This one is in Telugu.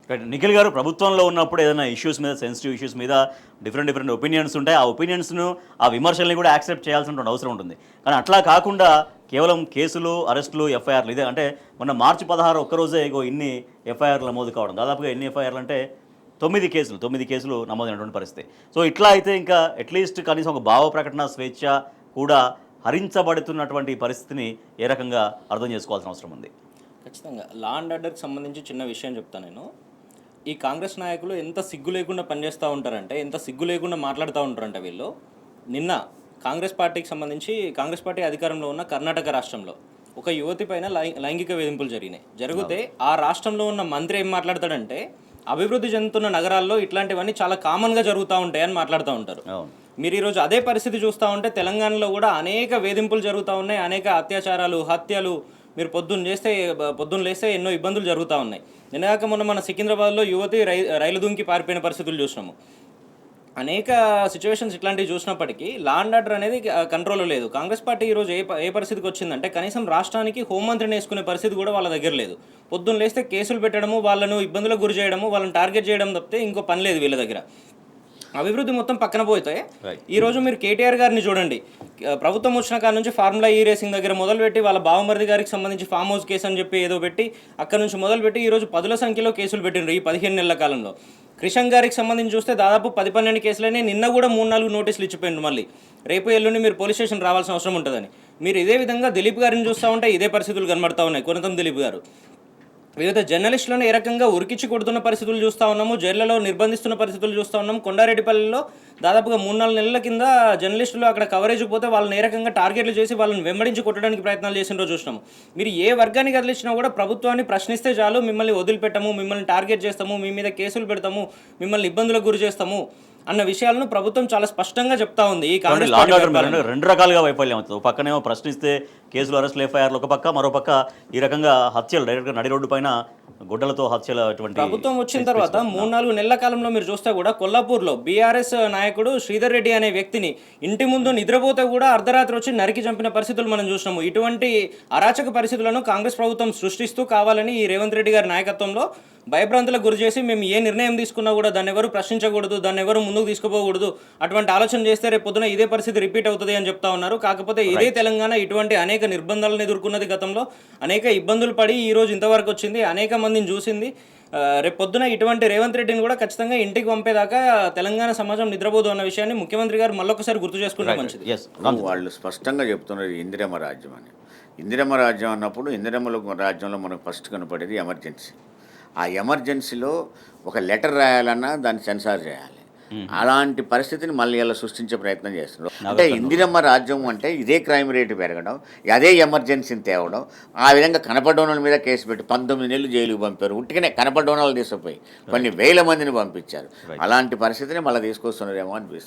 రైట్. నిఖిల్ గారు ప్రభుత్వంలో ఉన్నప్పుడు ఏదైనా ఇష్యూస్ మీద, సెన్సిటివ్ ఇష్యూస్ మీద డిఫరెంట్ ఒపీనియన్స్ ఉంటాయి. ఆ ఒపీనియన్స్‌ను, ఆ విమర్శల్ని కూడా యాక్సెప్ట్ చేయాల్సినటువంటి అవసరం ఉంటుంది. కానీ అట్లా కాకుండా కేవలం కేసులు, అరెస్టులు, ఎఫ్ఐఆర్‌లు ఇదే అంటే మొన్న మార్చి 16 ఒక్కరోజే ఇగో ఇన్ని ఎఫ్ఐఆర్‌లు నమోదు కావడం. దాదాపుగా ఎన్ని ఎఫ్ఐఆర్‌లు అంటే 9 కేసులు నమోదైనటువంటి పరిస్థితి. సో ఇట్లా అయితే ఇంకా అట్‌లీస్ట్ కనీసం ఒక భావ ప్రకటన స్వేచ్ఛ కూడా హరించబడుతున్నటువంటి పరిస్థితిని ఏ రకంగా అర్థం చేసుకోవాల్సిన అవసరం ఉంది? ఖచ్చితంగా లా అండ్ ఆర్డర్కి సంబంధించి చిన్న విషయం చెప్తాను నేను. ఈ కాంగ్రెస్ నాయకులు ఎంత సిగ్గు లేకుండా పనిచేస్తూ ఉంటారంటే, ఎంత సిగ్గు లేకుండా మాట్లాడుతూ ఉంటారంటే వీళ్ళు. నిన్న కాంగ్రెస్ పార్టీకి సంబంధించి కాంగ్రెస్ పార్టీ అధికారంలో ఉన్న కర్ణాటక రాష్ట్రంలో ఒక యువతి పైన లైంగిక వేధింపులు జరిగితే ఆ రాష్ట్రంలో ఉన్న మంత్రి ఏం మాట్లాడతాడంటే, అభివృద్ధి చెందుతున్న నగరాల్లో ఇట్లాంటివన్నీ చాలా కామన్గా జరుగుతూ ఉంటాయని మాట్లాడుతూ ఉంటారు. మీరు ఈరోజు అదే పరిస్థితి చూస్తూ ఉంటే తెలంగాణలో కూడా అనేక వేధింపులు జరుగుతూ ఉన్నాయి, అనేక అత్యాచారాలు, హత్యలు. మీరు పొద్దున్న లేస్తే ఎన్నో ఇబ్బందులు జరుగుతూ ఉన్నాయి. నిన్నగాక మొన్న మన సికింద్రాబాద్లో యువతి రైలు దుంకి పారిపోయిన పరిస్థితులు చూసినాము. అనేక సిచ్యువేషన్స్ ఇట్లాంటివి చూసినప్పటికీ లా అండ్ ఆర్డర్ అనేది కంట్రోల్లో లేదు. కాంగ్రెస్ పార్టీ ఈరోజు ఏ పరిస్థితికి వచ్చిందంటే కనీసం రాష్ట్రానికి హోంమంత్రిని వేసుకునే పరిస్థితి కూడా వాళ్ళ దగ్గర లేదు. పొద్దున్న లేస్తే కేసులు పెట్టడము, వాళ్ళను ఇబ్బందులకు గురి చేయడము, వాళ్ళని టార్గెట్ చేయడం తప్పితే ఇంకో పని లేదు వీళ్ళ దగ్గర. అభివృద్ధి మొత్తం పక్కన పోతే ఈరోజు మీరు కేటీఆర్ గారిని చూడండి. ప్రభుత్వం వచ్చిన కాడ నుంచి ఫార్ములా ఈ రేసింగ్ దగ్గర మొదలుపెట్టి వాళ్ళ బావమరిది గారికి సంబంధించి ఫామ్ హౌస్ కేసు అని చెప్పి ఏదో పెట్టి అక్కడ నుంచి మొదలుపెట్టి ఈరోజు 10ల సంఖ్యలో కేసులు పెట్టిండ్రు ఈ 15 నెలల కాలంలో. క్రిషన్ గారికి సంబంధించి చూస్తే దాదాపు 10-12 కేసులనే. నిన్న కూడా 3-4 నోటీసులు ఇచ్చిపోయిండు. మళ్ళీ రేపు ఎల్లుండి మీరు పోలీస్ స్టేషన్ రావాల్సిన అవసరం ఉంటుందని. మీరు ఇదే విధంగా దిలీప్ గారిని చూస్తూ ఉంటే ఇదే పరిస్థితులు కనబడతా ఉన్నాయి. కొనతం దిలీప్ గారు వివిధ జర్నలిస్టులను ఏ రకంగా ఉరికిచ్చి కొడుతున్న పరిస్థితులు చూస్తూ ఉన్నాము, జైళ్లలో నిర్బంధిస్తున్న పరిస్థితులు చూస్తూ ఉన్నాము. కొండారెడ్డిపల్లిలో దాదాపుగా 3-4 నెలల కింద జర్నలిస్టులు అక్కడ కవరేజ్ పోతే వాళ్ళని ఏ రకంగా టార్గెట్లు చేసి వాళ్ళని వెంబడించి కొట్టడానికి ప్రయత్నాలు చేసిన రోజు చూసినాము. మీరు ఏ వర్గాన్ని కదిలించినా కూడా ప్రభుత్వాన్ని ప్రశ్నిస్తే చాలు, మిమ్మల్ని వదిలిపెట్టము, మిమ్మల్ని టార్గెట్ చేస్తాము, మీ మీద కేసులు పెడతాము, మిమ్మల్ని ఇబ్బందులకు గురి చేస్తాము అన్న విషయాలను ప్రభుత్వం చాలా స్పష్టంగా చెప్తా ఉంది. ఈ కాంగ్రెస్ రెండు రకాలుగా వైఫల్యం అవుతుంది. ఒక పక్కనేమో ప్రశ్నిస్తే కేసులు, అరెస్టులు, ఎఫ్ఐఆర్లు ఒక పక్క, మరో పక్క ఈ రకంగా హత్యలు డైరెక్ట్గా నడి రోడ్డు పైన గుడ్డలతో హత్యలు. అటువంటి ప్రభుత్వం వచ్చిన తర్వాత 3-4 నెలల కాలంలో మీరు చూస్తే కూడా కొల్లాపూర్లో బీఆర్ఎస్ నాయకుడు శ్రీధర్ రెడ్డి అనే వ్యక్తిని ఇంటి ముందు నిద్రపోతే కూడా అర్ధరాత్రి వచ్చి నరికి చంపిన పరిస్థితులు మనం చూసినాము. ఇటువంటి అరాచక పరిస్థితులను కాంగ్రెస్ ప్రభుత్వం సృష్టిస్తూ కావాలని ఈ రేవంత్ రెడ్డి గారి నాయకత్వంలో భయభ్రాంతులకు గురి చేసి మేము ఏ నిర్ణయం తీసుకున్నా కూడా దాన్ని ఎవరు ప్రశ్నించకూడదు, దాన్ని ఎవరు ముందుకు తీసుకుపోకూడదు, అటువంటి ఆలోచన చేస్తే రేపు పొద్దున ఇదే పరిస్థితి రిపీట్ అవుతుంది అని చెప్తా ఉన్నారు. కాకపోతే ఇదే తెలంగాణ ఇటువంటి అనేక నిర్బంధాలను ఎదుర్కొన్నది, గతంలో అనేక ఇబ్బందులు పడి ఈ రోజు ఇంతవరకు వచ్చింది, అనేక మందిని చూసింది. రేపు పొద్దున ఇటువంటి రేవంత్ రెడ్డిని కూడా ఖచ్చితంగా ఇంటికి పంపేదాకా తెలంగాణ సమాజం నిద్రపోదు అన్న విషయాన్ని ముఖ్యమంత్రి గారు మళ్ళొకసారి గుర్తు చేసుకుంటే మంచిది. వాళ్ళు స్పష్టంగా చెప్తున్నారు ఇందిరమ్మ రాజ్యం అని. ఇందిరమ్మ రాజ్యం అన్నప్పుడు ఇందిరమ్మ రాజ్యంలో మనకు ఫస్ట్ కనపడేది ఎమర్జెన్సీ. ఆ ఎమర్జెన్సీలో ఒక లెటర్ రాయాలన్నా దాన్ని సెన్సార్ చేయాలి. అలాంటి పరిస్థితిని మళ్ళీ ఇలా సృష్టించే ప్రయత్నం చేస్తున్నారు. అంటే ఇందిరమ్మ రాజ్యం అంటే ఇదే క్రైమ్ రేటు పెరగడం, అదే ఎమర్జెన్సీని తేవడం, ఆ విధంగా కనపడోనల మీద కేసు పెట్టి 19 నెలలు జైలుకి పంపారు. ఉట్టికనే కనపడోనలు తీసుకుపోయి కొన్ని వేల మందిని పంపించారు. అలాంటి పరిస్థితిని మళ్ళీ తీసుకొస్తున్నారేమో అనిపిస్తుంది.